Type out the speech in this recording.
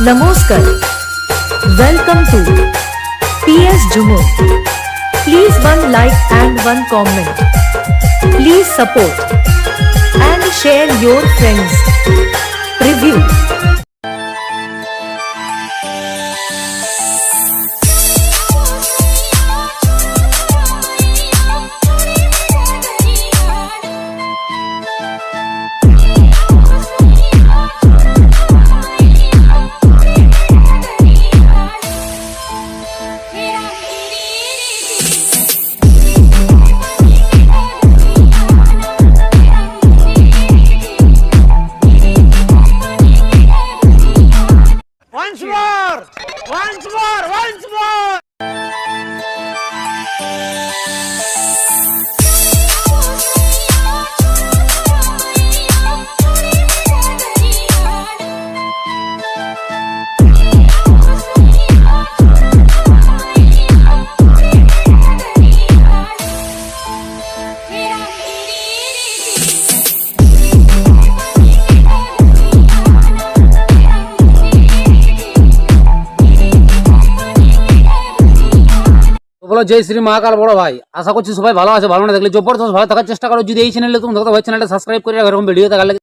Namaskar. Welcome to PS Jhumur. Please one like and one comment. Please support and share your friends. Preview. Once more! Once more! Once more! বলো জয় শ্রী মহাকাল বড় ভাই, আশা করছি সবাই ভালো আছে। ভালো না থাকলে জবরদস্ত ভালো থাকার চেষ্টা করো। যদি এই চ্যানেলে তুমি দেখতে হয় চ্যানেলটা সাবস্ক্রাইব করে রাখো এরকম ভিডিও দেখার লাগে।